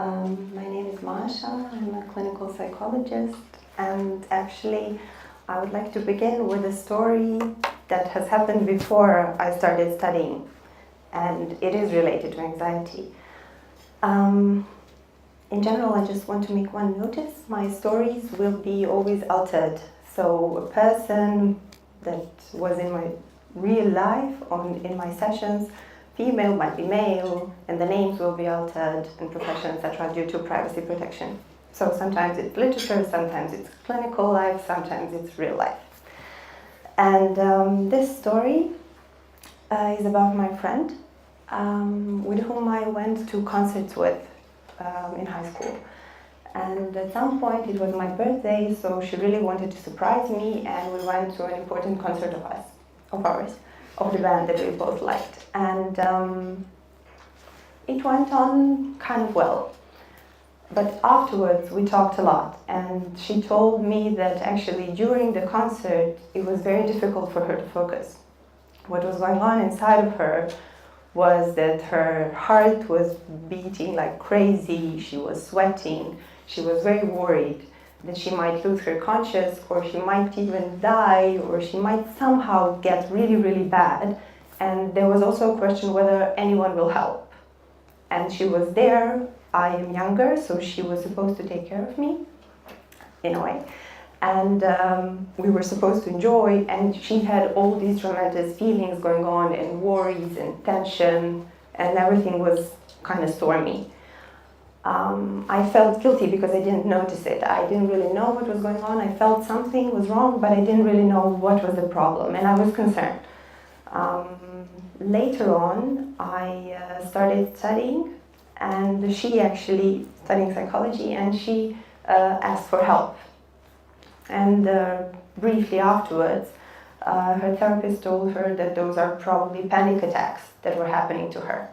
My name is Masha. I'm a clinical psychologist, and actually I would like to begin with a story that has happened before I started studying, and it is related to anxiety. In general, I just want to make one notice. My stories will be always altered. So a person that was in my real life, in my sessions, female might be male, and the names will be altered, and profession, etc., due to privacy protection. So sometimes it's literature, sometimes it's clinical life, sometimes it's real life. And this story is about my friend, with whom I went to concerts with in high school. And at some point, it was my birthday, so she really wanted to surprise me, and we went to an important concert of ours, of the band that we both liked. And it went on kind of well. But afterwards, we talked a lot, and she told me that actually during the concert, it was very difficult for her to focus. What was going on inside of her was that her heart was beating like crazy, she was sweating, she was very worried that she might lose her conscious, or she might even die, or she might somehow get really, really bad. And there was also a question whether anyone will help. And she was there. I am younger, so she was supposed to take care of me, in a way. And we were supposed to enjoy, and she had all these tremendous feelings going on, and worries and tension, and everything was kind of stormy. I felt guilty because I didn't notice it. I didn't really know what was going on. I felt something was wrong, but I didn't really know what was the problem, and I was concerned. Later on, I started studying, and she actually studying psychology, and she asked for help. And briefly afterwards, her therapist told her that those are probably panic attacks that were happening to her.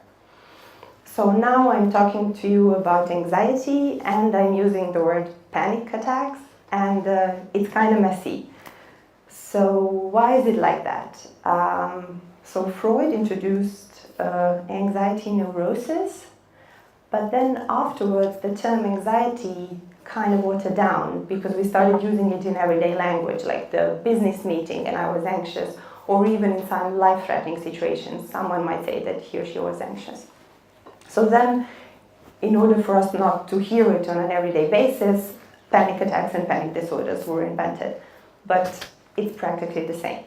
So now I'm talking to you about anxiety, and I'm using the word panic attacks, and it's kind of messy. So why is it like that? So Freud introduced anxiety neurosis, but then afterwards the term anxiety kind of watered down because we started using it in everyday language, like the business meeting and I was anxious, or even in some life-threatening situations, someone might say that he or she was anxious. So then, in order for us not to hear it on an everyday basis, panic attacks and panic disorders were invented, but it's practically the same.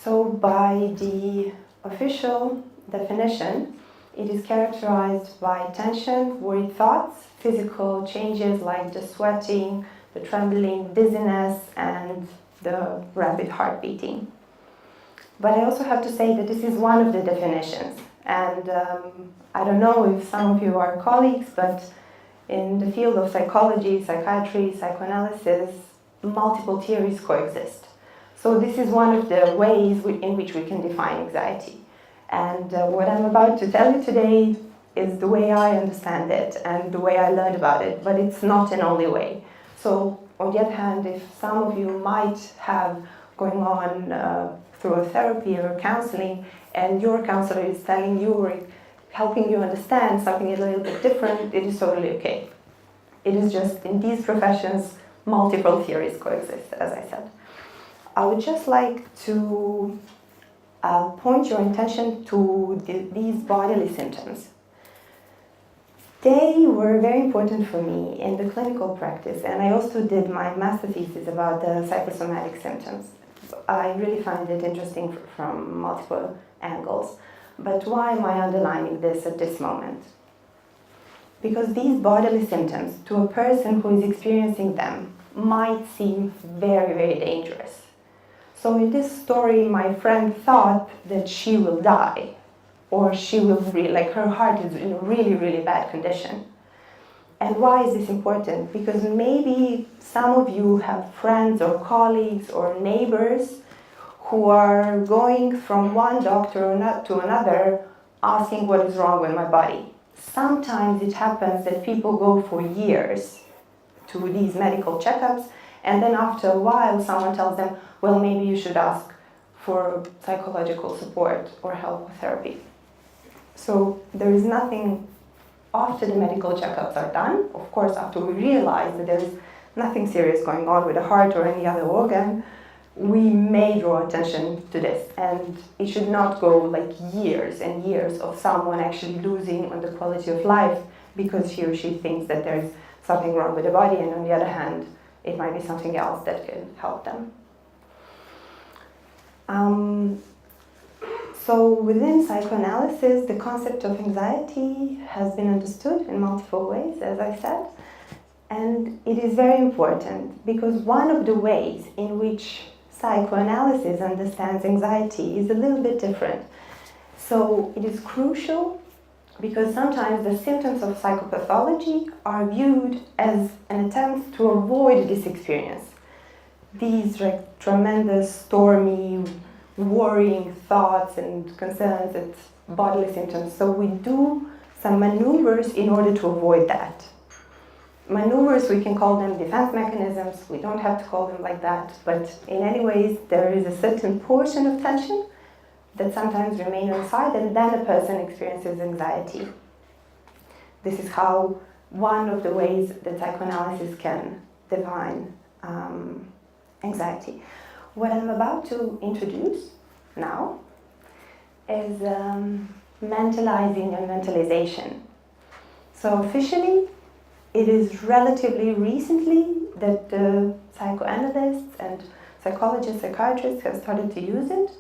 So by the official definition, it is characterized by tension, worried thoughts, physical changes like the sweating, the trembling, dizziness, and the rapid heart beating. But I also have to say that this is one of the definitions. And I don't know if some of you are colleagues, but in the field of psychology, psychiatry, psychoanalysis, multiple theories coexist. So this is one of the ways in which we can define anxiety. And what I'm about to tell you today is the way I understand it and the way I learned about it, but it's not an only way. So on the other hand, if some of you might have going on through a therapy or counseling, and your counselor is telling you or helping you understand something a little bit different, it is totally okay. It is just in these professions, multiple theories coexist, as I said. I would just like to point your attention to these bodily symptoms. They were very important for me in the clinical practice, and I also did my master thesis about the psychosomatic symptoms. I really find it interesting from multiple angles. But why am I underlining this at this moment? Because these bodily symptoms, to a person who is experiencing them, might seem very, very dangerous. So in this story, my friend thought that she will die, or she will her heart is in a really, really bad condition. And why is this important? Because maybe some of you have friends or colleagues or neighbors who are going from one doctor to another asking what is wrong with my body. Sometimes it happens that people go for years to these medical checkups, and then after a while someone tells them, well, maybe you should ask for psychological support or help with therapy. So there is nothing after the medical checkups are done, of course after we realize that there is nothing serious going on with the heart or any other organ, we may draw attention to this, and it should not go like years and years of someone actually losing on the quality of life because he or she thinks that there's something wrong with the body, and on the other hand, it might be something else that can help them. So within psychoanalysis, the concept of anxiety has been understood in multiple ways, as I said, and it is very important because one of the ways in which psychoanalysis understands anxiety is a little bit different. So it is crucial because sometimes the symptoms of psychopathology are viewed as an attempt to avoid this experience. These tremendous, stormy, worrying thoughts and concerns and bodily symptoms. So we do some maneuvers in order to avoid that. Maneuvers, we can call them defense mechanisms. We don't have to call them like that, but in any ways, there is a certain portion of tension that sometimes remain inside, and then a person experiences anxiety. This is how one of the ways that psychoanalysis can define anxiety. What I'm about to introduce now is mentalizing and mentalization. So officially, it is relatively recently that psychoanalysts and psychologists, psychiatrists have started to use it,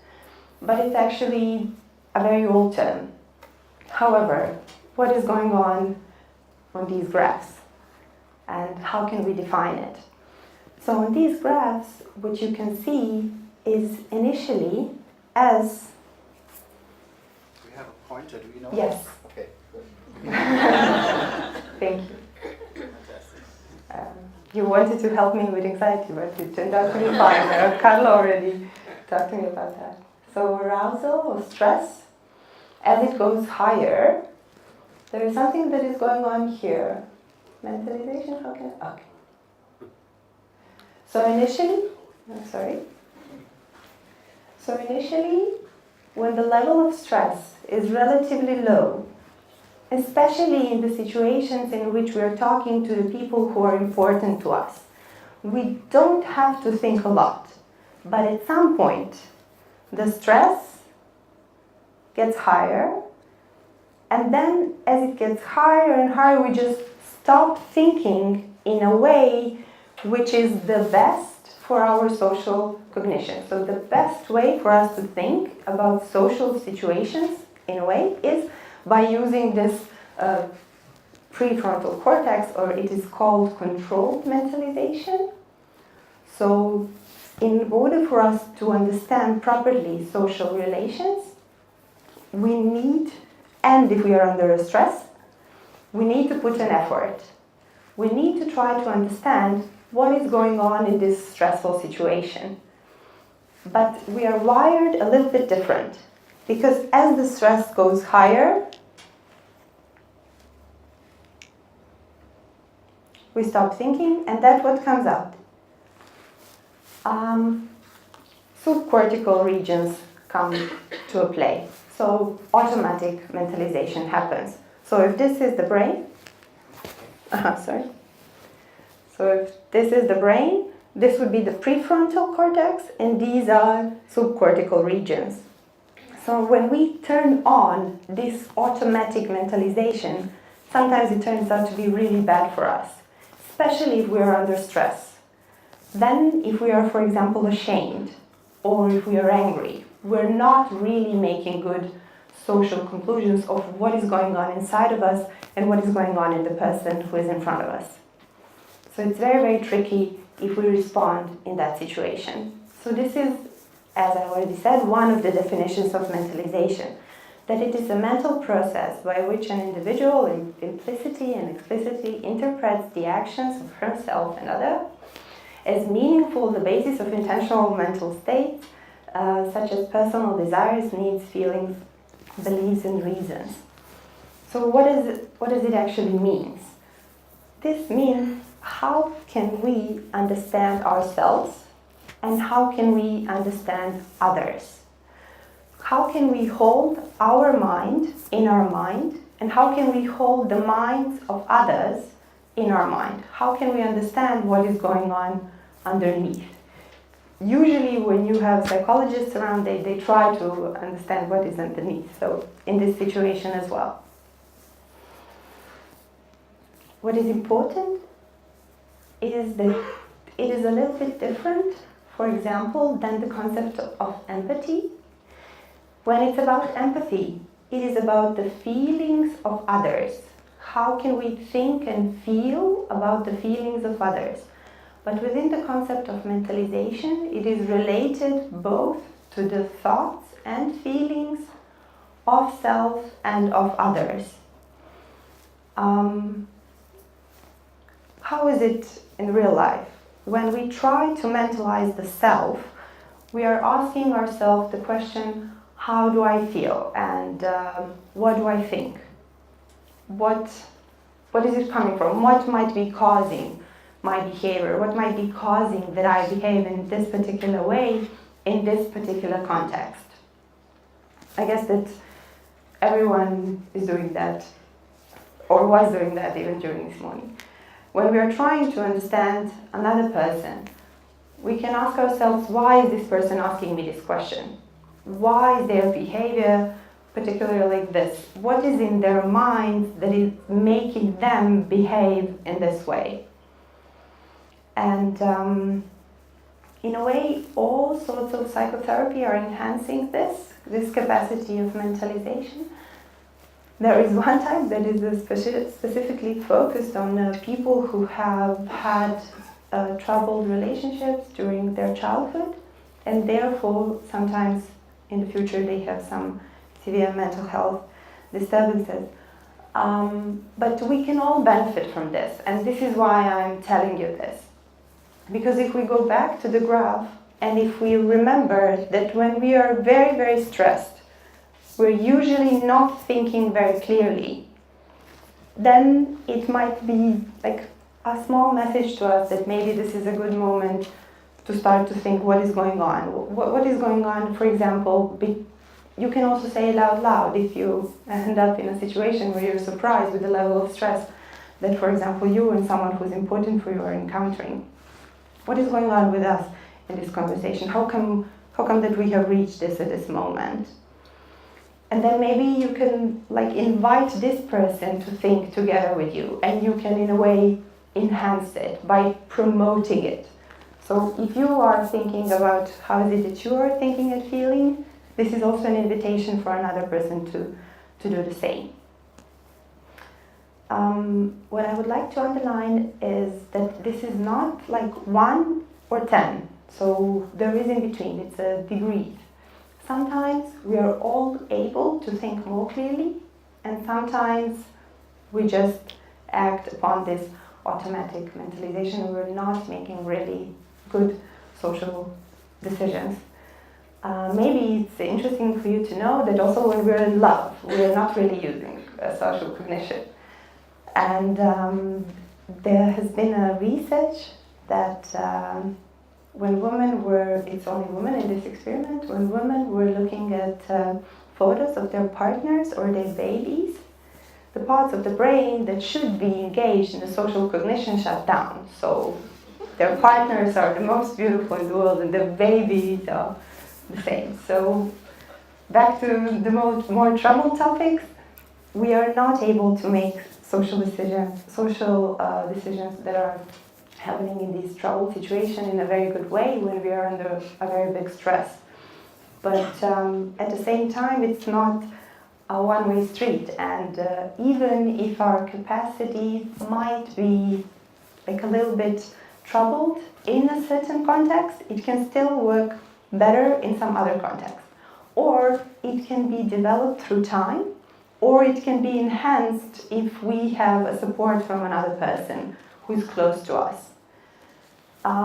but it's actually a very old term. However, what is going on these graphs and how can we define it? So on these graphs, what you can see is initially as... We have a pointer, do we know? Yes. Okay, good. Thank you. You wanted to help me with anxiety, but it turned out to be fine. Carlo already talked to me about that. So arousal or stress, as it goes higher, there is something that is going on here. Mentalization, how can I? Okay. So initially, when the level of stress is relatively low, especially in the situations in which we are talking to the people who are important to us, we don't have to think a lot. But at some point, the stress gets higher, and then as it gets higher and higher, we just stop thinking in a way which is the best for our social cognition. So the best way for us to think about social situations, in a way, is by using this prefrontal cortex, or it is called controlled mentalization. So in order for us to understand properly social relations, we need, and if we are under a stress, we need to put an effort. We need to try to understand what is going on in this stressful situation. But we are wired a little bit different, because as the stress goes higher, we stop thinking, and that's what comes out. Subcortical regions come to a play. So automatic mentalization happens. So if this is the brain, So if this is the brain, this would be the prefrontal cortex, and these are subcortical regions. So when we turn on this automatic mentalization, sometimes it turns out to be really bad for us, especially if we are under stress. Then if we are, for example, ashamed, or if we are angry, we're not really making good social conclusions of what is going on inside of us and what is going on in the person who is in front of us. So it's very, very tricky if we respond in that situation. So this is, as I already said, one of the definitions of mentalization, that it is a mental process by which an individual implicitly and explicitly interprets the actions of herself and others as meaningful, the basis of intentional mental states, such as personal desires, needs, feelings, beliefs, and reasons. So what does it actually mean? This means how can we understand ourselves and how can we understand others? How can we hold our mind in our mind And how can we hold the minds of others in our mind? How can we understand what is going on underneath? Usually when you have psychologists around, they try to understand what is underneath. So in this situation as well. What is important is that it is a little bit different, for example, than the concept of empathy. When it's about empathy, it is about the feelings of others. How can we think and feel about the feelings of others? But within the concept of mentalization, it is related both to the thoughts and feelings of self and of others. How is it in real life? When we try to mentalize the self, we are asking ourselves the question, how do I feel and what do I think? What is it coming from? What might be causing my behavior? What might be causing that I behave in this particular way in this particular context? I guess that everyone is doing that or was doing that even during this morning. When we are trying to understand another person, we can ask ourselves, why is this person asking me this question? Why is their behavior particularly like this? What is in their minds that is making them behave in this way? And in a way, all sorts of psychotherapy are enhancing this capacity of mentalization. There is one type that is specifically focused on people who have had troubled relationships during their childhood, and therefore sometimes in the future they have some severe mental health disturbances. But we can all benefit from this, and this is why I'm telling you this. Because if we go back to the graph, and if we remember that when we are very, very stressed, we're usually not thinking very clearly, then it might be like a small message to us that maybe this is a good moment to start to think what is going on. What is going on, for example, you can also say it out loud if you end up in a situation where you're surprised with the level of stress that, for example, you and someone who's important for you are encountering. What is going on with us in this conversation? How come that we have reached this at this moment? And then maybe you can invite this person to think together with you, and you can in a way enhance it by promoting it. So if you are thinking about how is it that you are thinking and feeling, this is also an invitation for another person to do the same. What I would like to underline is that this is not like 1 or 10. So there is in between, it's a degree. Sometimes we are all able to think more clearly, and sometimes we just act upon this automatic mentalization and we're not making really good social decisions. Maybe it's interesting for you to know that also when we're in love, we're not really using social cognition. And there has been a research that when women were, it's only women in this experiment, when women were looking at photos of their partners or their babies, the parts of the brain that should be engaged in the social cognition shut down. So their partners are the most beautiful in the world and the babies are the same. So back to the more troubled topics, we are not able to make social decisions that are happening in this troubled situation in a very good way when we are under a very big stress. But at the same time, it's not a one-way street, and even if our capacity might be like a little bit troubled in a certain context, it can still work better in some other context. Or it can be developed through time, or it can be enhanced if we have a support from another person who is close to us.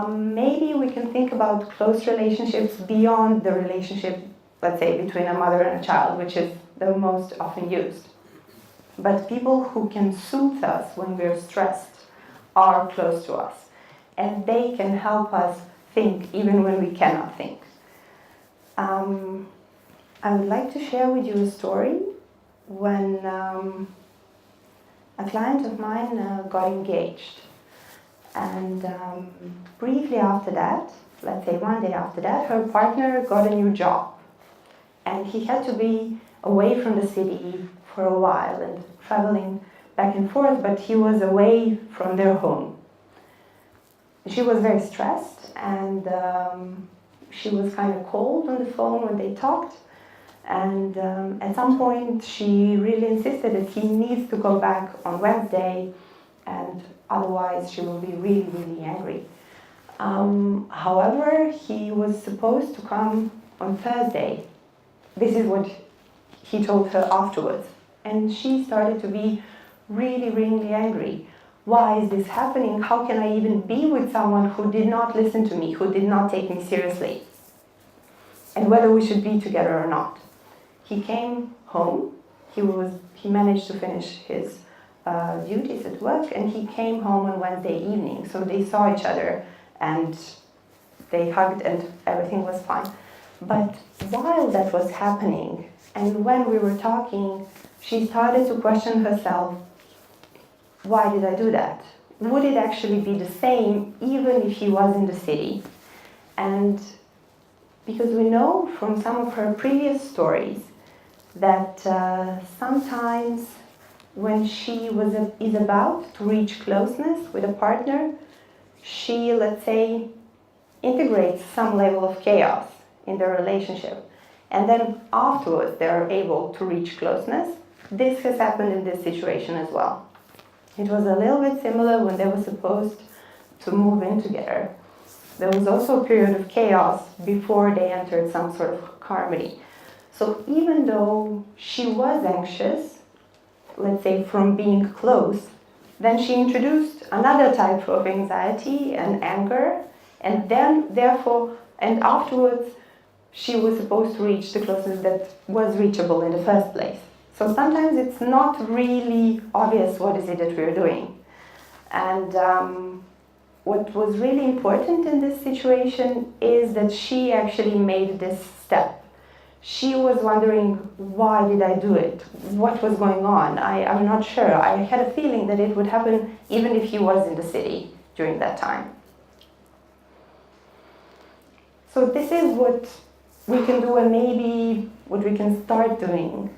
Maybe we can think about close relationships beyond the relationship, let's say, between a mother and a child, which is the most often used. But people who can soothe us when we're stressed are close to us, and they can help us think even when we cannot think. I would like to share with you a story when a client of mine got engaged. And briefly after that, let's say one day after that, her partner got a new job. And he had to be away from the city for a while and traveling back and forth, but he was away from their home. She was very stressed, and she was kind of cold on the phone when they talked. And at some point, she really insisted that he needs to go back on Wednesday, and otherwise she will be really, really angry. However, he was supposed to come on Thursday. This is what he told her afterwards. And she started to be really, really angry. Why is this happening? How can I even be with someone who did not listen to me, who did not take me seriously? And whether we should be together or not. He came home. He managed to finish his duties at work, and he came home on Wednesday evening. So they saw each other, and they hugged, and everything was fine. But while that was happening, and when we were talking, she started to question herself, why did I do that? Would it actually be the same even if he was in the city? And because we know from some of her previous stories that sometimes when she is about to reach closeness with a partner, she, let's say, integrates some level of chaos in their relationship. And then afterwards they are able to reach closeness. This has happened in this situation as well. It was a little bit similar when they were supposed to move in together. There was also a period of chaos before they entered some sort of harmony. So even though she was anxious, let's say from being close, then she introduced another type of anxiety and anger, and then therefore, and afterwards, she was supposed to reach the closeness that was reachable in the first place. So sometimes it's not really obvious what is it that we're doing. And what was really important in this situation is that she actually made this step. She was wondering, why did I do it? What was going on? I'm not sure. I had a feeling that it would happen even if he was in the city during that time. So this is what we can do, and maybe what we can start doing.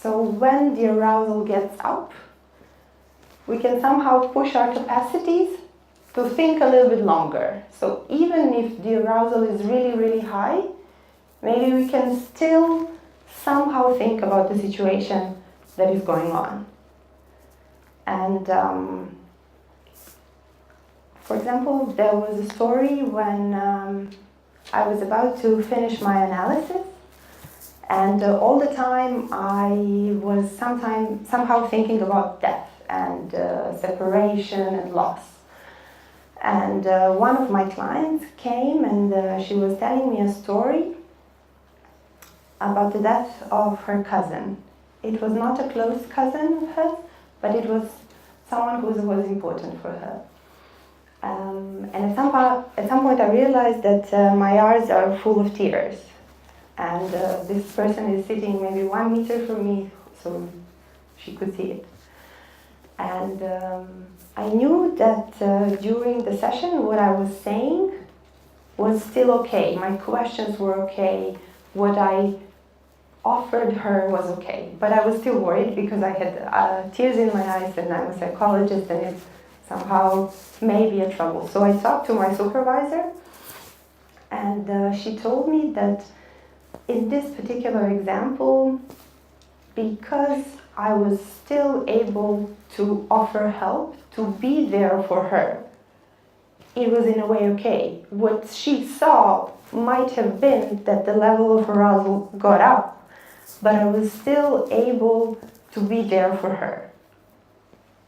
So when the arousal gets up, we can somehow push our capacities to think a little bit longer. So even if the arousal is really, really high, maybe we can still somehow think about the situation that is going on. And for example, there was a story when I was about to finish my analysis, and all the time I was somehow thinking about death and separation and loss. And one of my clients came, and she was telling me a story about the death of her cousin. It was not a close cousin of hers, but it was someone who was important for her. And at some point I realized that my eyes are full of tears. And this person is sitting maybe 1 meter from me, so she could see it. And I knew that during the session what I was saying was still okay. My questions were okay. What I offered her was okay. But I was still worried because I had tears in my eyes, and I'm a psychologist, and it's somehow maybe a trouble. So I talked to my supervisor, and she told me that in this particular example, because I was still able to offer help, to be there for her, it was in a way okay. What she saw might have been that the level of arousal got up, but I was still able to be there for her.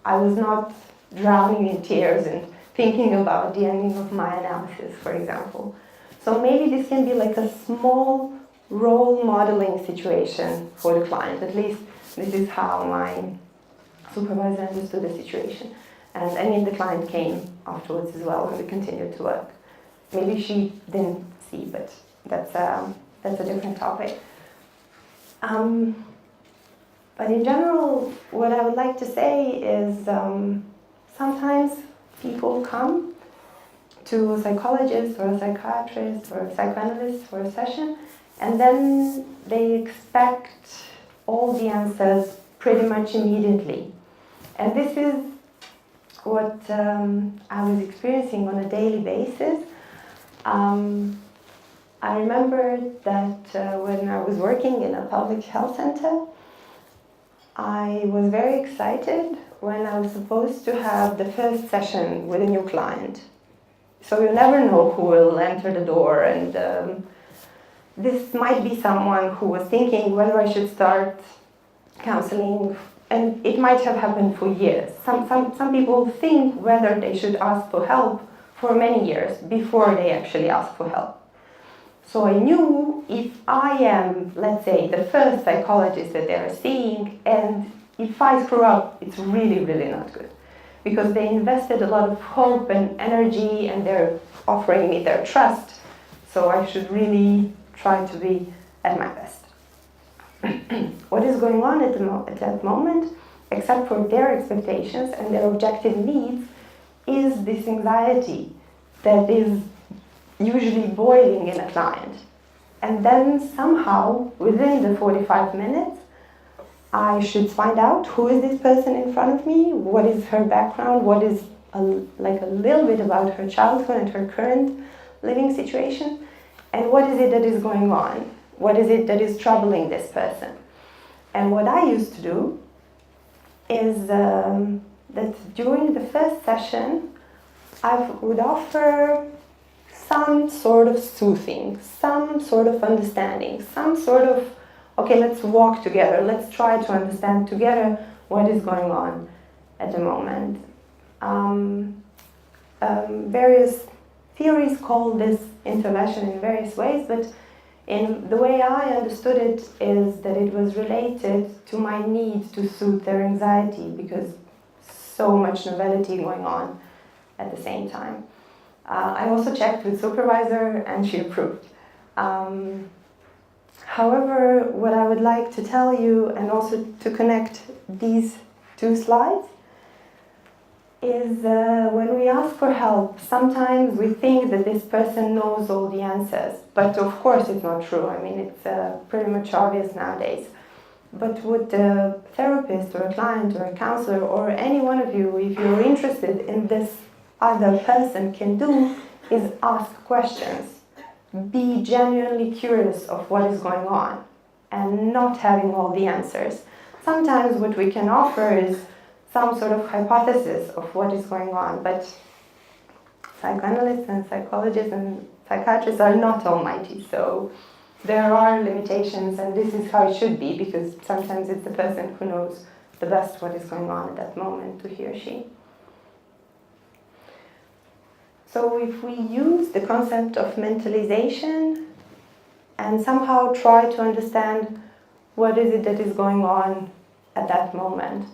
I was not drowning in tears and thinking about the ending of my analysis, for example. So maybe this can be like a small role modeling situation for the client. At least this is how my supervisor understood the situation. And I mean, the client came afterwards as well, and we continued to work. Maybe she didn't see, but that's a different topic. But in general, what I would like to say is sometimes people come to a psychologist or a psychiatrist or a psychoanalyst for a session, and then they expect all the answers pretty much immediately. And this is what I was experiencing on a daily basis. I remember that when I was working in a public health center, I was very excited when I was supposed to have the first session with a new client. So you never know who will enter the door, and this might be someone who was thinking whether I should start counseling, and it might have happened for years. Some people think whether they should ask for help for many years before they actually ask for help. So I knew if I am, let's say, the first psychologist that they're seeing, and if I screw up, it's really, really not good. Because they invested a lot of hope and energy, and they're offering me their trust. So I should really try to be at my best. What is going on at that moment, except for their expectations and their objective needs, is this anxiety that is usually boiling in a client. And then somehow, within the 45 minutes, I should find out who is this person in front of me, what is her background, what is a little bit about her childhood and her current living situation, and what is it that is going on, what is it that is troubling this person. And what I used to do is that during the first session, I would offer some sort of soothing, some sort of understanding, some sort of, okay, let's walk together, let's try to understand together what is going on at the moment. Various theories call this intervention in various ways, but in the way I understood it is that it was related to my need to soothe their anxiety, because so much novelty going on at the same time. I also checked with supervisor and she approved. However, what I would like to tell you, and also to connect these two slides, is when we ask for help, sometimes we think that this person knows all the answers, but of course it's not true. I mean, it's pretty much obvious nowadays. But what a therapist or a client or a counselor or any one of you, if you're interested in this other person, can do is ask questions. Be genuinely curious of what is going on and not having all the answers. Sometimes what we can offer is some sort of hypothesis of what is going on, but psychoanalysts and psychologists and psychiatrists are not almighty, so there are limitations, and this is how it should be, because sometimes it's the person who knows the best what is going on at that moment, to he or she. So if we use the concept of mentalization and somehow try to understand what is it that is going on at that moment,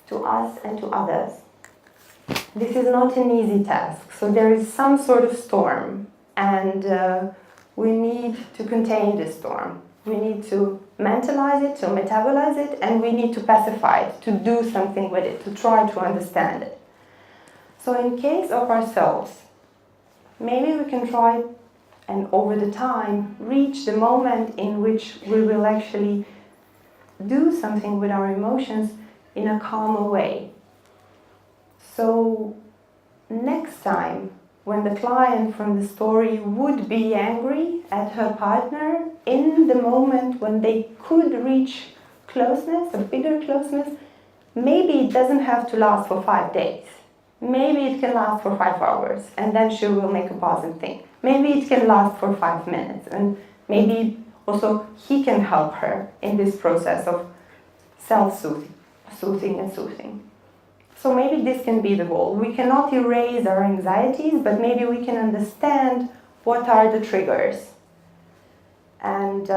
to us and to others. This is not an easy task, so there is some sort of storm, and we need to contain this storm. We need to mentalize it, to metabolize it, and we need to pacify it, to do something with it, to try to understand it. So in case of ourselves, maybe we can try and over the time reach the moment in which we will actually do something with our emotions in a calmer way. So next time, when the client from the story would be angry at her partner, in the moment when they could reach closeness, a bigger closeness, maybe it doesn't have to last for 5 days. Maybe it can last for 5 hours, and then she will make a pause and think. Maybe it can last for 5 minutes, and maybe also he can help her in this process of self-soothing and soothing. So maybe this can be the goal. We cannot erase our anxieties, but maybe we can understand what are the triggers. And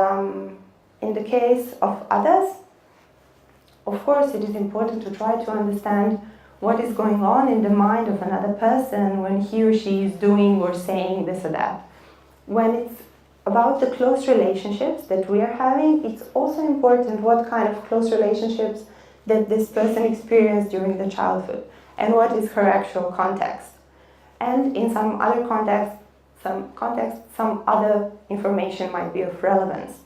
in the case of others, of course, it is important to try to understand what is going on in the mind of another person when he or she is doing or saying this or that. When it's about the close relationships that we are having, it's also important what kind of close relationships that this person experienced during the childhood and what is her actual context. And in some other some other information might be of relevance.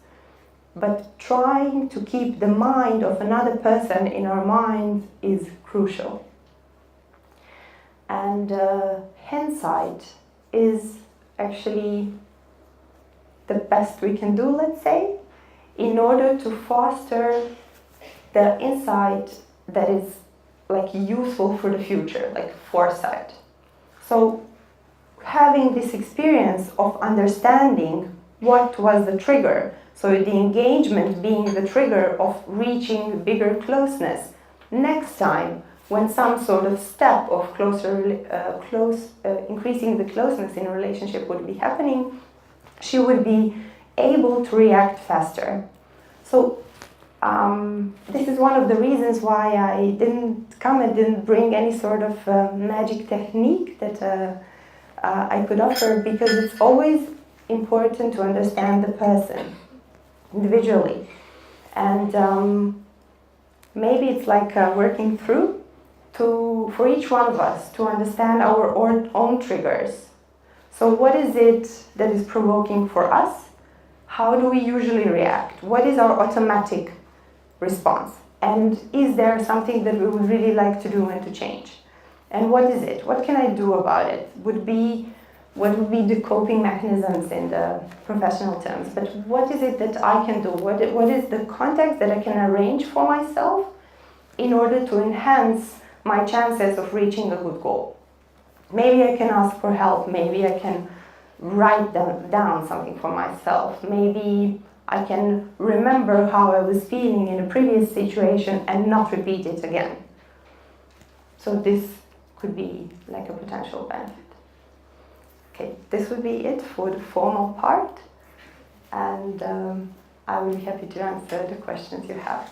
But trying to keep the mind of another person in our mind is crucial. And hindsight is actually the best we can do, let's say, in order to foster the insight that is like useful for the future, like foresight. So having this experience of understanding what was the trigger, so the engagement being the trigger of reaching bigger closeness, next time when some sort of step of increasing the closeness in a relationship would be happening, she would be able to react faster. So this is one of the reasons why I didn't bring any sort of magic technique that I could offer, because it's always important to understand the person individually. And maybe it's like working through for each one of us to understand our own triggers. So what is it that is provoking for us? How do we usually react? What is our automatic response? And is there something that we would really like to do and to change? And what is it? What can I do about it? What would be the coping mechanisms in the professional terms? But what is it that I can do? What is the context that I can arrange for myself in order to enhance my chances of reaching a good goal? Maybe I can ask for help. Maybe I can write down something for myself. Maybe I can remember how I was feeling in a previous situation and not repeat it again. So this could be like a potential benefit. Okay, this would be it for the formal part, and I will be happy to answer the questions you have.